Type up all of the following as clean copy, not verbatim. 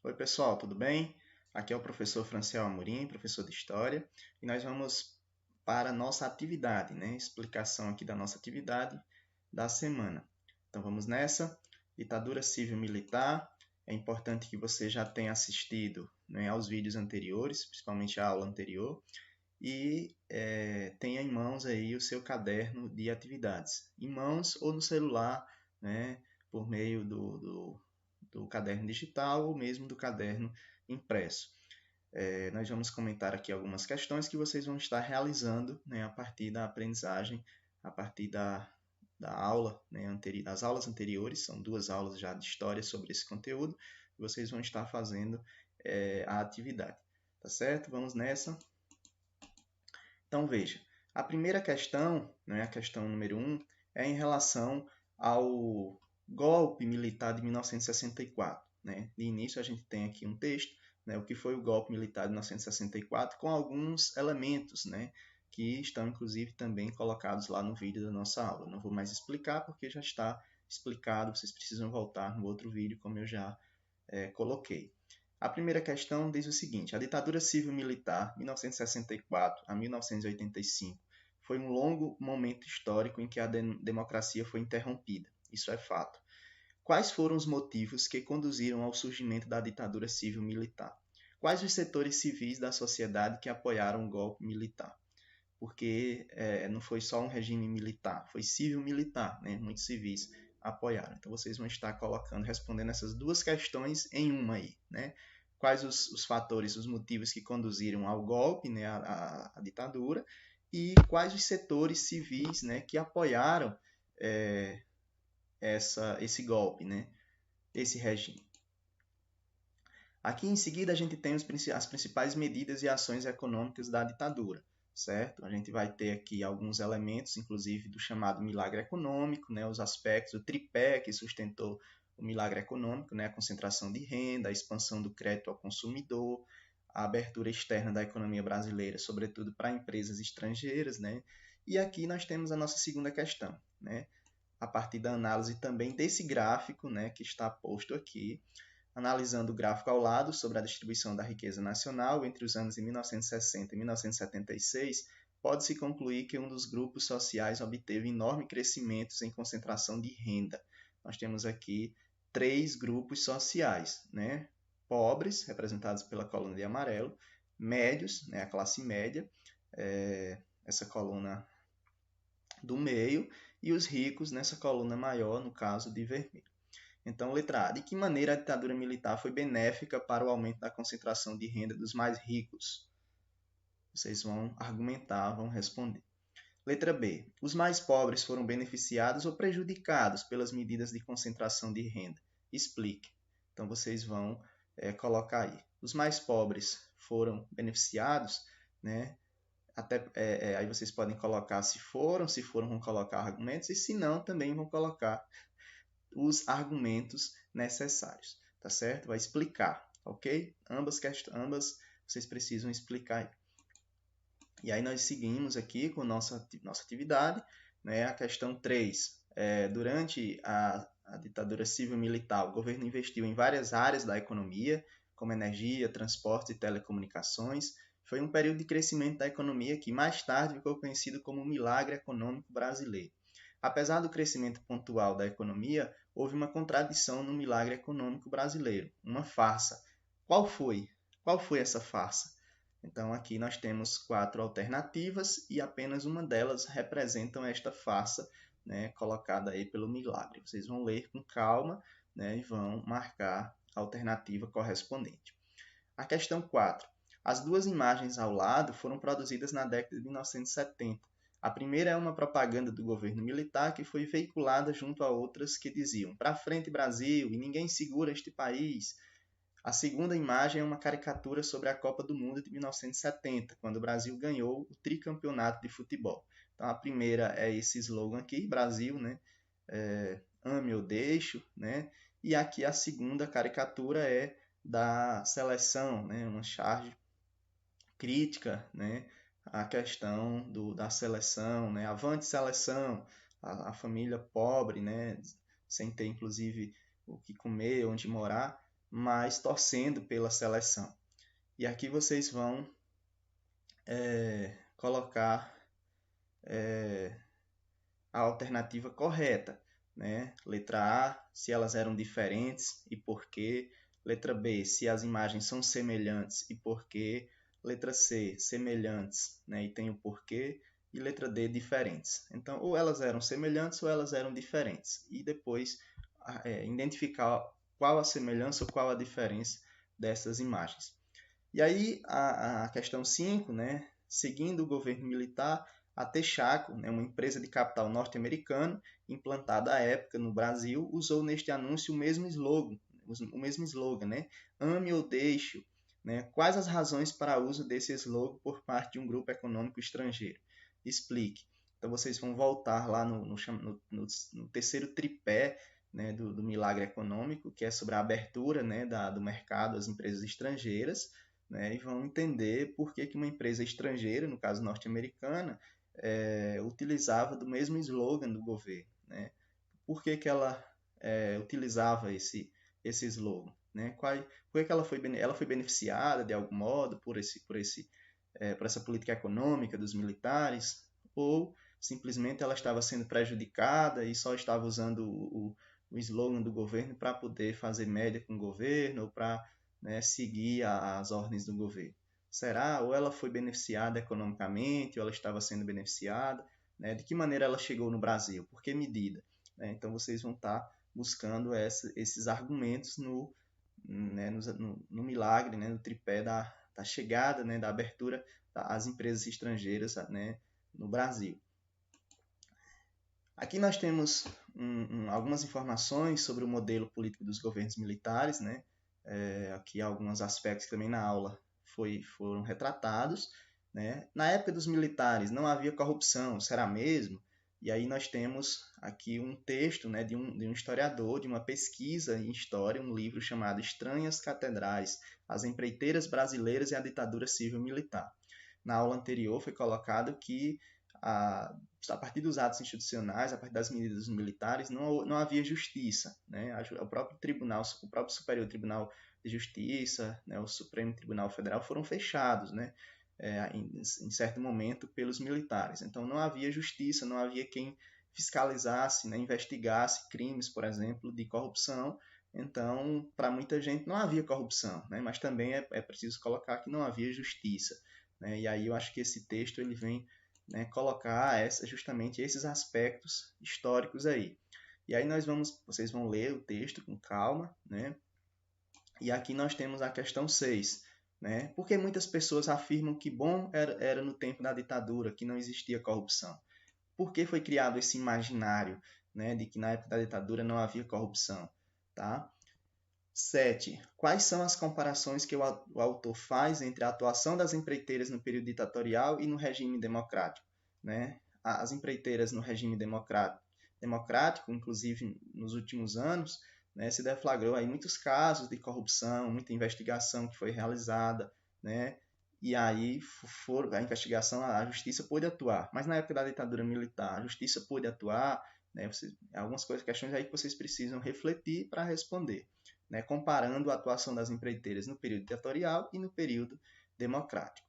Oi, pessoal, tudo bem? Aqui é o professor Franciel Amorim, professor de História, e nós vamos para a nossa atividade, né? Explicação aqui da nossa atividade da semana. Então vamos nessa. Ditadura civil-militar. É importante que você já tenha assistido, né, aos vídeos anteriores, principalmente a aula anterior, e tenha em mãos aí o seu caderno de atividades, em mãos ou no celular, né, por meio do caderno digital ou mesmo do caderno impresso. Nós vamos comentar aqui algumas questões que vocês vão estar realizando, né, a partir da aprendizagem, a partir da aula, né, das aulas anteriores, são duas aulas já de história sobre esse conteúdo, e vocês vão estar fazendo a atividade. Tá certo? Vamos nessa. Então, veja, a primeira questão, né, a questão número 1, é em relação ao golpe militar de 1964. Né? De início, a gente tem aqui um texto, né, o que foi o golpe militar de 1964, com alguns elementos, né, que estão, inclusive, também colocados lá no vídeo da nossa aula. Não vou mais explicar, porque já está explicado, vocês precisam voltar no outro vídeo, como eu já coloquei. A primeira questão diz o seguinte: a ditadura civil-militar, 1964 a 1985, foi um longo momento histórico em que a democracia foi interrompida. Isso é fato. Quais foram os motivos que conduziram ao surgimento da ditadura civil-militar? Quais os setores civis da sociedade que apoiaram o golpe militar? Porque não foi só um regime militar, foi civil-militar, né? Muitos civis apoiaram. Então vocês vão estar colocando, respondendo essas duas questões em uma aí, né? Quais os fatores, os motivos que conduziram ao golpe, né, à ditadura, e quais os setores civis, né, que apoiaram esse golpe, né, esse regime. Aqui em seguida a gente tem as principais medidas e ações econômicas da ditadura, certo? A gente vai ter aqui alguns elementos, inclusive do chamado milagre econômico, né? Os aspectos, o tripé que sustentou o milagre econômico, né? A concentração de renda, a expansão do crédito ao consumidor, a abertura externa da economia brasileira, sobretudo para empresas estrangeiras, né? E aqui nós temos a nossa segunda questão, né? A partir da análise também desse gráfico, né, que está posto aqui, analisando o gráfico ao lado sobre a distribuição da riqueza nacional entre os anos de 1960 e 1976, pode-se concluir que um dos grupos sociais obteve enorme crescimento em concentração de renda. Nós temos aqui três grupos sociais, né? Pobres, representados pela coluna de amarelo, médios, né, a classe média, essa coluna do meio, e os ricos nessa coluna maior, no caso de vermelho. Então, letra A. De que maneira a ditadura militar foi benéfica para o aumento da concentração de renda dos mais ricos? Vocês vão argumentar, vão responder. Letra B. Os mais pobres foram beneficiados ou prejudicados pelas medidas de concentração de renda? Explique. Então, vocês vão colocar aí. Os mais pobres foram beneficiados, né? Aí vocês podem colocar se foram, vão colocar argumentos, e se não, também vão colocar os argumentos necessários, tá certo? Vai explicar, ok? Ambas vocês precisam explicar. E aí nós seguimos aqui com nossa atividade, né? A questão 3. Durante a ditadura civil-militar, o governo investiu em várias áreas da economia, como energia, transportes e telecomunicações. Foi um período de crescimento da economia que mais tarde ficou conhecido como o milagre econômico brasileiro. Apesar do crescimento pontual da economia, houve uma contradição no milagre econômico brasileiro, uma farsa. Qual foi? Qual foi essa farsa? Então, aqui nós temos 4 alternativas e apenas uma delas representa esta farsa, né, colocada aí pelo milagre. Vocês vão ler com calma, né, e vão marcar a alternativa correspondente. A questão 4. As duas imagens ao lado foram produzidas na década de 1970. A primeira é uma propaganda do governo militar que foi veiculada junto a outras que diziam: "Pra frente, Brasil, e ninguém segura este país". A segunda imagem é uma caricatura sobre a Copa do Mundo de 1970, quando o Brasil ganhou o tricampeonato de futebol. Então, a primeira é esse slogan aqui, Brasil, né? Ame ou deixo, né? E aqui a segunda caricatura é da seleção, né? Uma charge crítica, né? A questão da seleção, né? Avante seleção, a família pobre, né? Sem ter, inclusive, o que comer, onde morar, mas torcendo pela seleção. E aqui vocês vão colocar a alternativa correta, né? Letra A, se elas eram diferentes e por quê. Letra B, se as imagens são semelhantes e por quê. Letra C, semelhantes, né? E tem o porquê. E letra D, diferentes. Então, ou elas eram semelhantes ou elas eram diferentes. E depois identificar qual a semelhança ou qual a diferença dessas imagens. E aí, a questão 5, né? Seguindo o governo militar, a Texaco, né, uma empresa de capital norte-americano, implantada à época no Brasil, usou neste anúncio o mesmo slogan, né? Ame ou deixe. Né? Quais as razões para o uso desse slogan por parte de um grupo econômico estrangeiro? Explique. Então, vocês vão voltar lá no terceiro tripé, né, do milagre econômico, que é sobre a abertura, né, do mercado às empresas estrangeiras, né, e vão entender por que uma empresa estrangeira, no caso norte-americana, utilizava do mesmo slogan do governo. Né? Por que ela utilizava esse slogan? Né? Por que ela foi beneficiada de algum modo por essa política econômica dos militares? Ou simplesmente ela estava sendo prejudicada e só estava usando o slogan do governo para poder fazer média com o governo ou para, né, seguir as ordens do governo? Será? Ou ela foi beneficiada economicamente, ou ela estava sendo beneficiada? Né? De que maneira ela chegou no Brasil? Por que medida? Né? Então, vocês vão estar buscando esses argumentos no milagre, né? No tripé da chegada, né? Da abertura às empresas estrangeiras, né? No Brasil. Aqui nós temos algumas informações sobre o modelo político dos governos militares, né? Aqui alguns aspectos que também na aula foram retratados. Né? Na época dos militares não havia corrupção, será mesmo? E aí nós temos aqui um texto, né, de um historiador, de uma pesquisa em história, um livro chamado Estranhas Catedrais, as empreiteiras brasileiras e a ditadura civil-militar. Na aula anterior foi colocado que a partir dos atos institucionais, a partir das medidas militares, não havia justiça. Né? O próprio tribunal, o próprio Superior Tribunal de Justiça, né, o Supremo Tribunal Federal foram fechados, né, em certo momento pelos militares. Então não havia justiça, não havia quem fiscalizasse, né, investigasse crimes, por exemplo, de corrupção. Então, para muita gente não havia corrupção, né, mas também é preciso colocar que não havia justiça. Né, e aí eu acho que esse texto ele vem, né, colocar justamente esses aspectos históricos aí. E aí vocês vão ler o texto com calma, né? E aqui nós temos a questão 6, né? Porque muitas pessoas afirmam que bom era no tempo da ditadura, que não existia corrupção. Por que foi criado esse imaginário, né, de que na época da ditadura não havia corrupção? Tá? 7. Quais são as comparações que o autor faz entre a atuação das empreiteiras no período ditatorial e no regime democrático? Né? As empreiteiras no regime democrático, inclusive nos últimos anos, né, se deflagrou aí muitos casos de corrupção, muita investigação que foi realizada, né? E aí a investigação, a justiça pôde atuar. Mas na época da ditadura militar, a justiça pôde atuar, né? Algumas questões aí que vocês precisam refletir para responder. Né, comparando a atuação das empreiteiras no período ditatorial e no período democrático.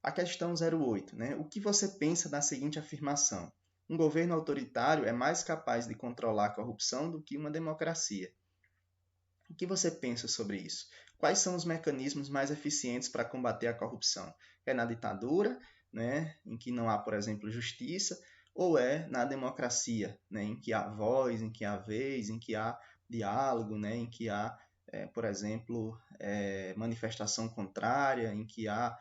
A questão 08. Né, o que você pensa da seguinte afirmação? Um governo autoritário é mais capaz de controlar a corrupção do que uma democracia. O que você pensa sobre isso? Quais são os mecanismos mais eficientes para combater a corrupção? É na ditadura, né, em que não há, por exemplo, justiça, ou é na democracia, né, em que há voz, em que há vez, em que há diálogo, né, em que há, por exemplo, manifestação contrária, em que há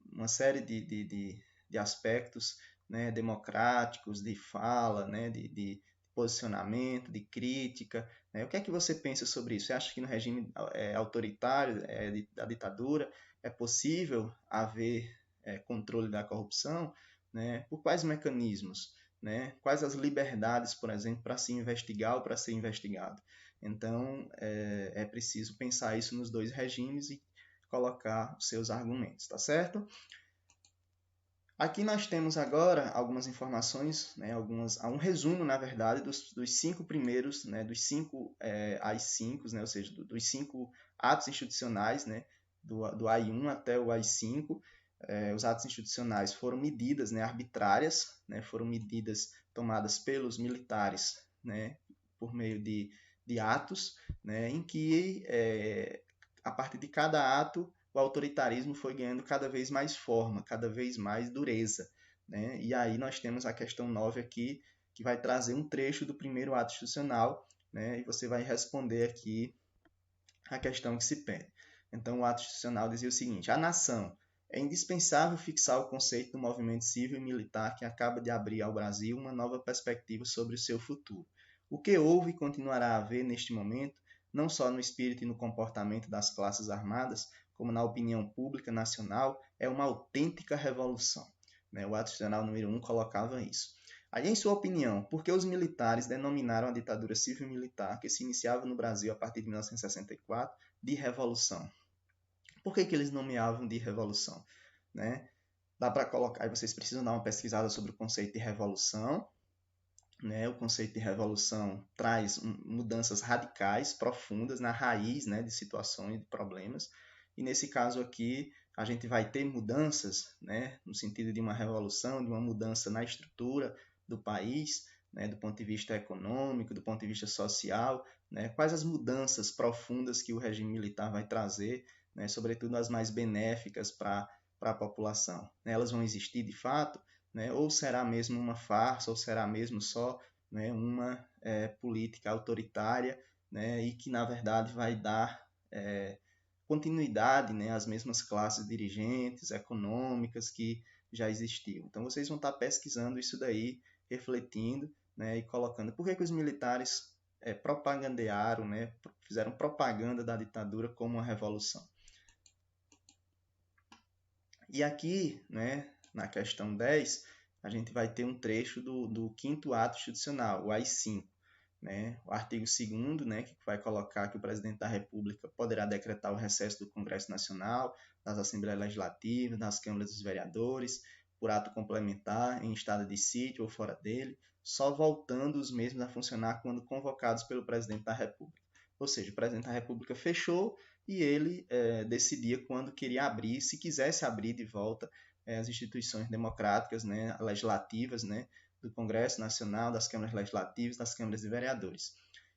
uma série de aspectos, né, democráticos, de fala, né, de posicionamento, de crítica. Né? O que é que você pensa sobre isso? Você acha que no regime autoritário, da ditadura, é possível haver controle da corrupção? Né? Por quais mecanismos? Né? Quais as liberdades, por exemplo, para se investigar ou para ser investigado? Então, é preciso pensar isso nos dois regimes e colocar os seus argumentos, tá certo? Aqui nós temos agora algumas informações, né, um resumo, na verdade, dos 5 primeiros, né, dos 5 AI-5, né, ou seja, dos 5 atos institucionais, né, do AI-1 até o AI-5. Os atos institucionais foram medidas, né, arbitrárias, né, foram medidas tomadas pelos militares, né, por meio de atos, né, em que, a partir de cada ato, o autoritarismo foi ganhando cada vez mais forma, cada vez mais dureza, né? E aí nós temos a questão 9 aqui, que vai trazer um trecho do primeiro ato institucional, né? E você vai responder aqui a questão que se pede. Então, o ato institucional dizia o seguinte: a nação é indispensável fixar o conceito do movimento civil e militar que acaba de abrir ao Brasil uma nova perspectiva sobre o seu futuro. O que houve e continuará a haver neste momento, não só no espírito e no comportamento das classes armadas, como na opinião pública nacional, é uma autêntica revolução. O ato institucional número 1 colocava isso. Aí, em sua opinião, por que os militares denominaram a ditadura civil-militar que se iniciava no Brasil a partir de 1964 de revolução? Por que eles nomeavam de revolução? Né? Dá para colocar, aí vocês precisam dar uma pesquisada sobre o conceito de revolução. Né? O conceito de revolução traz mudanças radicais, profundas, na raiz, né, de situações, de problemas. E nesse caso aqui, a gente vai ter mudanças, né, no sentido de uma revolução, de uma mudança na estrutura do país, né, do ponto de vista econômico, do ponto de vista social, né, quais as mudanças profundas que o regime militar vai trazer, né, sobretudo as mais benéficas para a população. Elas vão existir de fato, né, ou será mesmo uma farsa, ou será mesmo só, né, uma política autoritária, né, e que, na verdade, vai dar continuidade, né, às mesmas classes dirigentes, econômicas que já existiam. Então, vocês vão estar pesquisando isso daí, refletindo, né, e colocando por que os militares propagandearam, né, fizeram propaganda da ditadura como uma revolução. E aqui, né, na questão 10, a gente vai ter um trecho do 5º ato institucional, o AI-5. Né? O artigo 2º, né, que vai colocar que o presidente da República poderá decretar o recesso do Congresso Nacional, das Assembleias Legislativas, das Câmaras dos Vereadores, por ato complementar, em estado de sítio ou fora dele, só voltando os mesmos a funcionar quando convocados pelo presidente da República. Ou seja, o presidente da República fechou e ele decidia quando queria abrir, se quisesse abrir de volta as instituições democráticas, né, legislativas, né, do Congresso Nacional, das câmaras legislativas, das câmaras de vereadores.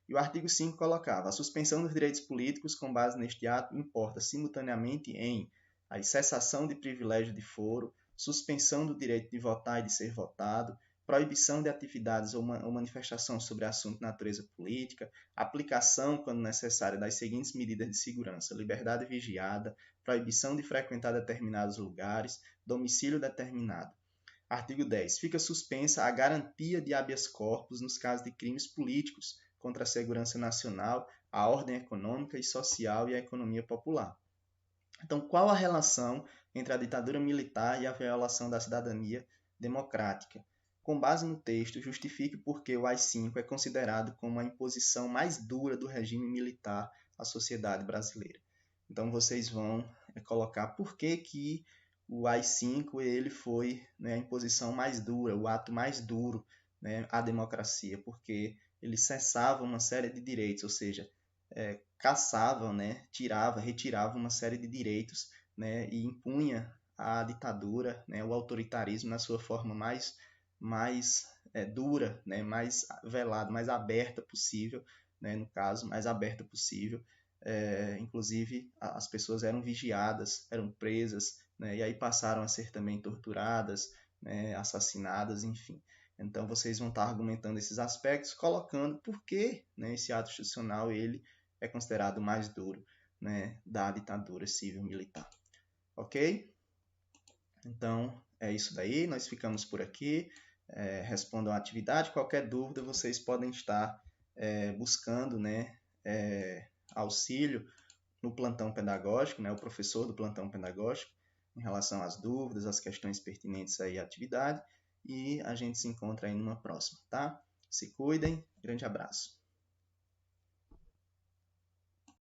E o artigo 5 colocava: a suspensão dos direitos políticos com base neste ato importa simultaneamente em a cessação de privilégio de foro, suspensão do direito de votar e de ser votado, proibição de atividades ou manifestação sobre assunto de natureza política, aplicação, quando necessária, das seguintes medidas de segurança: liberdade vigiada, proibição de frequentar determinados lugares, domicílio determinado. Artigo 10. Fica suspensa a garantia de habeas corpus nos casos de crimes políticos contra a segurança nacional, a ordem econômica e social e a economia popular. Então, qual a relação entre a ditadura militar e a violação da cidadania democrática? Com base no texto, justifique por que o AI-5 é considerado como a imposição mais dura do regime militar à sociedade brasileira. Então, vocês vão colocar por que o AI-5 ele foi, né, a imposição mais dura, o ato mais duro, né, à democracia, porque ele cessava uma série de direitos, ou seja, caçava, né, retirava uma série de direitos, né, e impunha a ditadura, né, o autoritarismo na sua forma mais dura, né, mais velada, mais aberta possível, né, no caso, mais aberta possível. Inclusive, as pessoas eram vigiadas, eram presas, né, e aí passaram a ser também torturadas, né, assassinadas, enfim. Então, vocês vão estar argumentando esses aspectos, colocando por que, né, esse ato institucional ele é considerado o mais duro, né, da ditadura civil-militar. Ok? Então, é isso daí. Nós ficamos por aqui. Respondam à atividade. Qualquer dúvida, vocês podem estar buscando, né, auxílio no plantão pedagógico, né, o professor do plantão pedagógico, em relação às dúvidas, às questões pertinentes aí à atividade. E a gente se encontra aí numa próxima, tá? Se cuidem. Grande abraço.